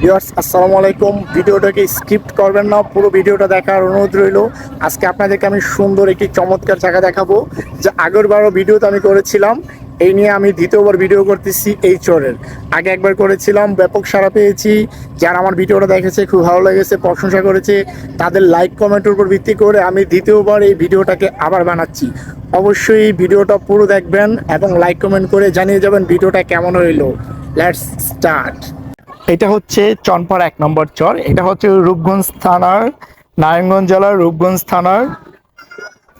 Viewers আসসালামু আলাইকুম। ভিডিওটাকে স্কিপ করবেন না, পুরো ভিডিওটা দেখার অনুরোধ রইল। আজকে আপনাদেরকে আমি সুন্দর একটি চমৎকার জায়গা দেখাবো, যা আগেরবারও ভিডিওতে আমি করেছিলাম। এই নিয়ে আমি দ্বিতীয়বার ভিডিও করতেছি এই চরের। আগে একবার করেছিলাম, ব্যাপক সাড়া পেয়েছি। যারা আমার ভিডিওটা দেখেছে খুব ভালো লেগেছে, প্রশংসা করেছে, তাদের লাইক কমেন্টের উপর ভিত্তি করে আমি দ্বিতীয়বার এই ভিডিওটাকে আবার বানাচ্ছি। অবশ্যই ভিডিওটা পুরো দেখবেন এবং লাইক কমেন্ট করে জানিয়ে যাবেন ভিডিওটা কেমন হইলো। Let's start. এটা হচ্ছে চনপাড়া 1 নম্বর চর। এটা হচ্ছে রূপগঞ্জ থানার, নারায়ণগঞ্জ জেলার রূপগঞ্জ থানার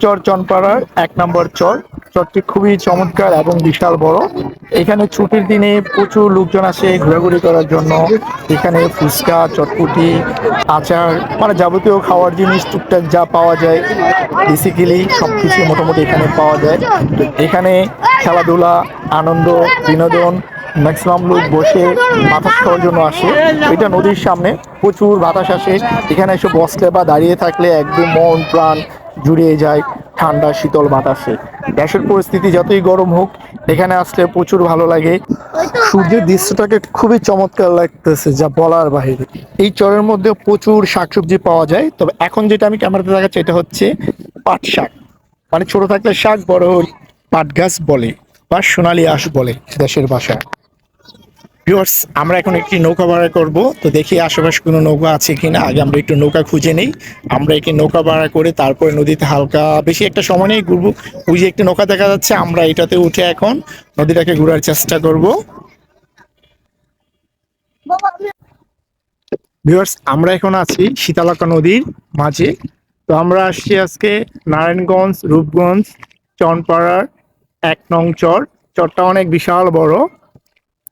চর চনপাড়ার 1 নম্বর চর। চরটি খুবই চমৎকার এবং বিশাল বড়। এখানে ছুটির দিনে প্রচুর লোকজন আসে ঘোরাঘুরি করার জন্য। এখানে ফুচকা, চটপুটি, আচার, মানে যাবতীয় খাওয়ার জিনিস টুকটাক যা পাওয়া যায় বেসিক্যালি সব কিছু মোটামুটি এখানে পাওয়া যায়। এখানে খেলাধুলা, আনন্দ, বিনোদন, ম্যাক্সিমাম লোক বসে বাতাস খাওয়ার জন্য আসে। এটা নদীর সামনে, প্রচুর বাতাস আসে। এখানে এসে বসলে বা দাঁড়িয়ে থাকলে একদম মন প্রাণ জুড়িয়ে যায় ঠান্ডা শীতল বাতাসে। দেশের পরিস্থিতি যতই গরম হোক, এখানে আসলে প্রচুর ভালো লাগে। সূর্যের দৃশ্যটাকে খুবই চমৎকার লাগতেছে, যা বলার বাহিরে। এই চরের মধ্যে প্রচুর শাকসবজি পাওয়া যায়, তবে এখন যেটা আমি ক্যামেরাতে দেখাচ্ছি এটা হচ্ছে পাট শাক। মানে ছোট থাকলে শাক, বড় পাট গাছ বলে বা সোনালী আঁশ বলে দেশের ভাষায়। ভিউয়ার্স, আমরা এখন একটি নৌকা ভাড়া করব, তো দেখি আশেপাশে কোনো নৌকা আছে কিনা। আগে আমরা একটু নৌকা খুঁজে নেই। আমরা একটি নৌকা ভাড়া করে তারপরে নদীতে হালকা, বেশি একটা সময় নেই, ঘুরবো। ওই যে একটি নৌকা দেখা যাচ্ছে, আমরা এটাতে উঠে এখন নদীটাকে ঘোরার চেষ্টা করব। ভিউয়ার্স, আমরা এখন আছি শীতলক্ষ্যা নদীর মাঝে। তো আমরা আসছি আজকে নারায়ণগঞ্জ রূপগঞ্জ চনপাড়ার 1 নং চর। চরটা অনেক বিশাল বড়।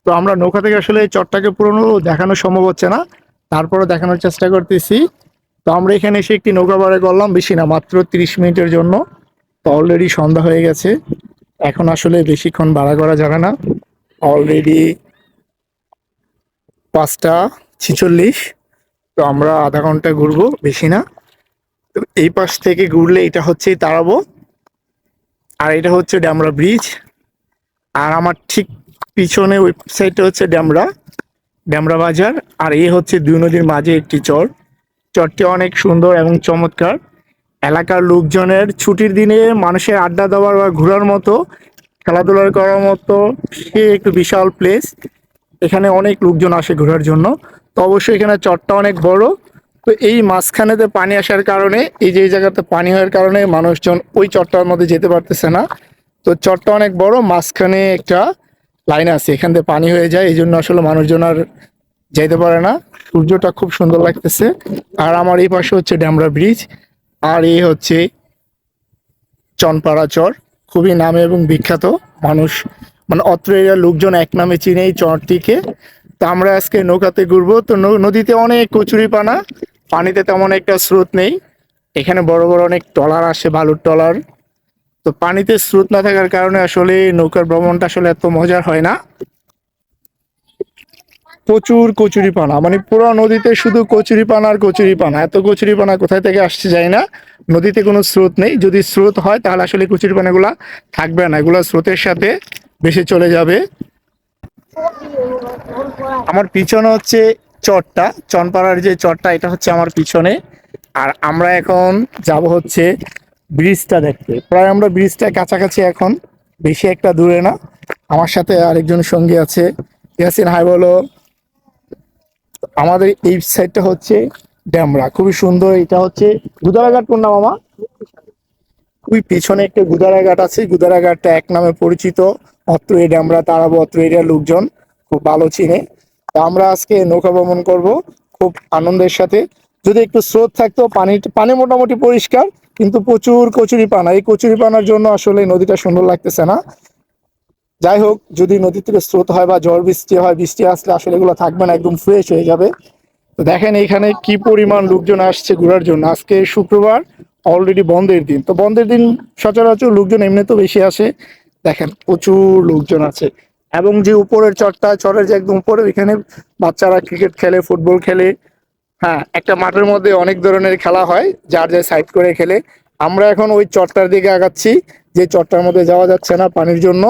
তো আমরা নৌকা থেকে আসলে এই চরটাকে পুরোনো দেখানো সম্ভব হচ্ছে না, তারপরও দেখানোর চেষ্টা করতেছি। তো আমরা এখানে এসে একটি নৌকা ভাড়া করলাম, বেশি না, মাত্র 30 মিনিটের জন্য। তো অলরেডি সন্ধ্যা হয়ে গেছে, এখন আসলে বেশিক্ষণ ভাড়া করা যাবে না। অলরেডি 5টা 46। তো আমরা আধা ঘন্টা ঘুরবো, বেশি না। তো এই পাশ থেকে ঘুরলে এটা হচ্ছে তারাবো, আর এটা হচ্ছে ড্যামরা ব্রিজ। আর আমার ঠিক পিছনে ওয়েবসাইটটা হচ্ছে ড্যামরা ড্যামরা বাজার। আর এই হচ্ছে দুই নদীর মাঝে একটি চর। চরটি অনেক সুন্দর এবং চমৎকার। এলাকার লোকজনের ছুটির দিনে মানুষের আড্ডা দেওয়ার বা ঘোরার মতো, খেলাধুলা করার মতো সে একটু বিশাল প্লেস। এখানে অনেক লোকজন আসে ঘোরার জন্য। তো অবশ্যই এখানে চরটা অনেক বড়। তো এই মাঝখানেতে পানি আসার কারণে, এই যে এই জায়গাতে পানি হওয়ার কারণে মানুষজন ওই চরটার মধ্যে যেতে পারতেছে না। তো চরটা অনেক বড়, মাঝখানে একটা লাইন আছে, এখান থেকে পানি হয়ে যায়, এই জন্য আসলে মানুষজন আর যাইতে পারে না। সূর্যটা খুব সুন্দর লাগতেছে। আর আমার এই পাশে হচ্ছে ড্যামরা ব্রিজ, আর এই হচ্ছে চনপাড়া চর। খুবই নামে এবং বিখ্যাত, মানুষ মানে অত্র এরিয়ার লোকজন এক নামে চিনে এই চরটিকে। তো আমরা আজকে নৌকাতে ঘুরবো। তো নদীতে অনেক কচুরিপানা, পানিতে তেমন একটা স্রোত নেই। এখানে বড় বড় অনেক ট্রলার আসে, বালুর ট্রলার। তো পানিতে স্রোত না থাকার কারণে আসলে নৌকার ভ্রমণটা আসলে এত মজার হয় না। প্রচুর কচুরিপানা, মানে পুরো নদীতে শুধু কচুরিপানা আর কচুরিপানা। এত কচুরিপানা কোথায় থেকে আসছে যায় না। নদীতে কোনো স্রোত নেই, যদি স্রোত হয় তাহলে আসলে কচুরিপানাগুলা থাকবে না, এগুলো স্রোতের সাথে ভেসে চলে যাবে। আমার পিছনে হচ্ছে চরটা, চনপাড়ার যে চরটা, এটা হচ্ছে আমার পিছনে। আর আমরা এখন যাব হচ্ছে ব্রিজটা দেখতে। প্রায় আমরা ব্রিজটা কাছাকাছি এখন, বেশি একটা দূরে না। আমার সাথে আরেকজন সঙ্গী আছে, ইয়াসিন, হাই বলো। আমাদের এই সাইডটা হচ্ছে ড্যামরা, খুবই সুন্দর। এটা হচ্ছে গুদারাঘাট, কোন নাম মামা? ওই পেছনে একটা গুদারাঘাট আছে, গুদারাঘাটটা এক নামে পরিচিত। অত্র এই ড্যামরা তারাবো, অত্র এরিয়ার লোকজন খুব ভালো চিনে। তা আমরা আজকে নৌকা ভ্রমণ করব খুব আনন্দের সাথে। যদি একটু স্রোত থাকতো, পানি পানি মোটামুটি পরিষ্কার, কিন্তু প্রচুর কচুরিপানা। এই কচুরিপানার জন্য আসলে নদীটা সুন্দর লাগতেছে না। যাই হোক, যদি নদী থেকে স্রোত হয় বা ঝড় বৃষ্টি হয়, বৃষ্টি আসলে আসলে এগুলো থাকবে না, একদম ফ্রেশ হয়ে যাবে। তো দেখেন এখানে কি পরিমাণ লোকজন আসছে ঘোরার জন্য। আজকে শুক্রবার, অলরেডি বন্ধের দিন। তো বন্ধের দিন সচরাচর লোকজন এমনি তো বেশি আসে। দেখেন প্রচুর লোকজন আছে। এবং যে উপরের চরটা, চরের যে একদম উপরে, এখানে বাচ্চারা ক্রিকেট খেলে, ফুটবল খেলে। হ্যাঁ, একটা মাঠের মধ্যে অনেক ধরনের খেলা হয়, যার যার সাইড করে খেলে। আমরা এখন ওই চরটার দিকে আগাচ্ছি, যে চরটার মধ্যে যাওয়া যাচ্ছে না পানির জন্য।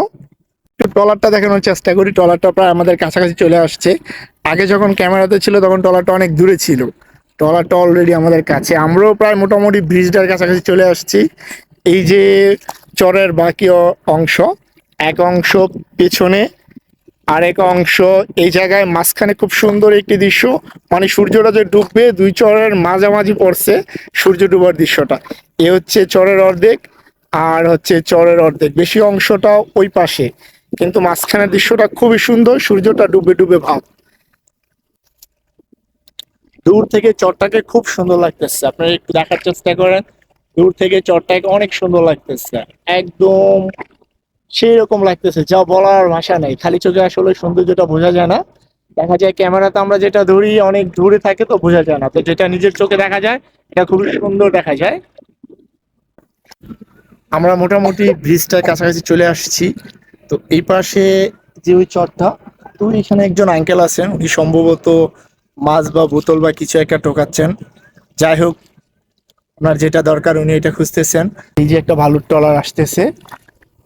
ট্রলারটা দেখানোর চেষ্টা করি। ট্রলারটা প্রায় আমাদের কাছাকাছি চলে আসছে। আগে যখন ক্যামেরাতে ছিল তখন ট্রলারটা অনেক দূরে ছিল, ট্রলারটা অলরেডি আমাদের কাছে। আমরাও প্রায় মোটামুটি ব্রিজটার কাছাকাছি চলে আসছি। এই যে চরের বাকি অংশ, এক অংশ পেছনে, আরেক অংশ এই জায়গায় মাঝখানে খুব সুন্দর একটি দৃশ্য, মানে সূর্যটা যে ডুববে দুই চরের মাঝামাঝি পড়ছে সূর্য ডুবার দৃশ্যটা। এ হচ্ছে চরের অর্ধেক আর হচ্ছে চরের অর্ধেক, বেশি অংশটা ওই পাশে, কিন্তু মাঝখানের দৃশ্যটা খুবই সুন্দর, সূর্যটা ডুবে ডুবে ভাব। দূর থেকে চরটাকে খুব সুন্দর লাগতেছে, আপনারা একটু দেখার চেষ্টা করেন। দূর থেকে চরটাকে অনেক সুন্দর লাগতেছে, একদম সেই রকম লাগতেছে যা বলার ভাষা নেই। খালি চোখে আসলে সৌন্দর্যটা বোঝা যায় না, দেখা যায় ক্যামেরাতে আমরা যেটা ধরি অনেক দূরে থাকে তো বোঝা যায় না, তো যেটা নিজের চোখে দেখা যায় এটা খুবই সুন্দর দেখা যায়। আমরা মোটামুটি ব্রিজটার কাছাকাছি চলে আসছি। তো এই পাশে যে ওই চরটা, তো এখানে একজন আঙ্কেল আছেন, উনি সম্ভবত মাছ বা বোতল বা কিছু একটা টোকাচ্ছেন। যাই হোক, ওনার যেটা দরকার উনি এটা খুঁজতেছেন। এই যে একটা ভালুর ট্রলার আসতেছে,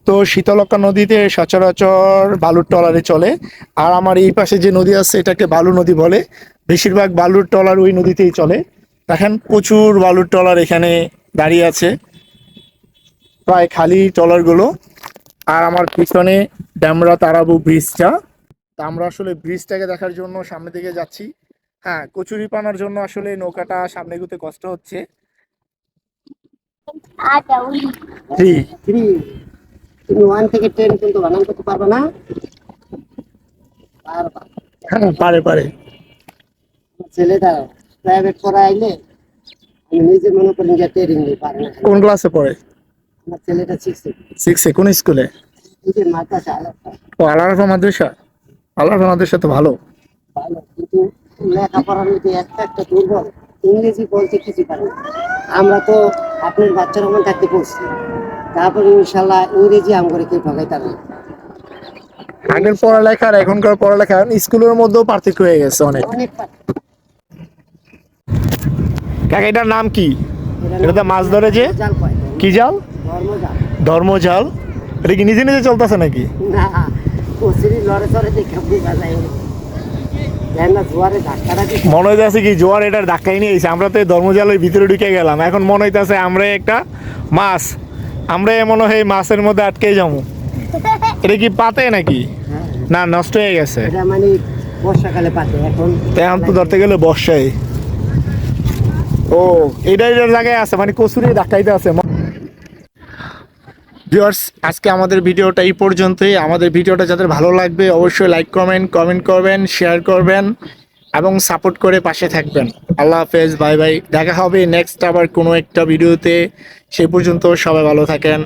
তো শীতলক্ষ্যা নদীতে সচরাচর বালুর ট্রলারে চলে। আর আমার এই পাশে যে নদী আছে এটাকে বালু নদী বলে, বেশিরভাগ বালুর ট্রলার ওই নদীতেই চলে। দেখেন প্রচুর বালুর ট্রলার এখানে দাঁড়িয়ে আছে, প্রায় খালি ট্রলারগুলো। আর আমার পিছনে ড্যামরা তারাবু ব্রিজটা, তা আমরা আসলে ব্রিজটাকে দেখার জন্য সামনে দিকে যাচ্ছি। হ্যাঁ, কচুরি পানার জন্য আসলে নৌকাটা সামনে এগোতে কষ্ট হচ্ছে। থ্রি থ্রি, তুমি 1 থেকে 10 কিন্তু বানান করতে পারবে না। পারবা। হ্যাঁ, পারে পারে। আমার ছেলেটা প্রাইভেট পড়া আইলে আমি নিজে মনে করেন যে ট্রেনিং নিই, পারে না। কোন ক্লাসে পড়ে? আমার ছেলেটা শিখছে সিক্সে? কোন স্কুলে? এই যে মাদ্রাসা আলাদা ও, আলারফা মাদ্রাসা। আলারফা মাদ্রাসা তো ভালো। ভালো, কিন্তু লেখাপড়ার মধ্যে একটা একটা দুর্বল, ইংরেজি বলতে কিছু পারে না। আমরা তো আপনার বাচ্চার মন থাকতে পড়ছি, তারপরে ইনশাল্লাহ ইংরেজি আমগরে কেউ ঠকাইতে পারবে না। আগের পড়ালেখা আর এখনকার পড়ালেখা স্কুলের মধ্যেও পার্থক্য হয়ে গেছে অনেক। অনেক কাকা, এটার নাম কি? এটাতে মাছ ধরে যে জাল পায়, কি জাল? ধর্মজাল। ধর্মজাল। এটা কি নিজে নিজে চলতেছে নাকি? না, কচুরি লড়ে চড়ে দেখে বোঝা যায় না, জোয়ারে ধাক্কাটা দিচ্ছে। মনে হইতেছে কি জোয়ার এটার ধাক্কাই নিয়ে এসে, আমরা তো এই ধর্মজালের ভিতরে ঢুকে গেলাম, এখন মনে হইতেছে আমরা একটা মাছ, আমরা মনে হয় মাছের মধ্যে আটকে যাবো। এটা কি পাতে নাকি? হ্যাঁ, না, নষ্ট হয়ে গেছে। এটা মানে বর্ষাকালে পাতে, এখন এখন তো ধরতে গেলে বর্ষায়। ও, এটার জায়গায় আছে, মানে কচুরি ধাক্কাইতে আছে। ভিউয়ার্স, আজকে আমাদের ভিডিওটা এই পর্যন্তই। আমাদের ভিডিওটা যাদের ভালো লাগবে অবশ্যই লাইক কমেন্ট করবেন, শেয়ার করবেন এবং সাপোর্ট করে পাশে থাকবেন। আল্লাহ হাফেজ, বাই বাই। দেখা হবে নেক্সট আবার কোনো একটা ভিডিওতে। সেই পর্যন্ত সবাই ভালো থাকেন।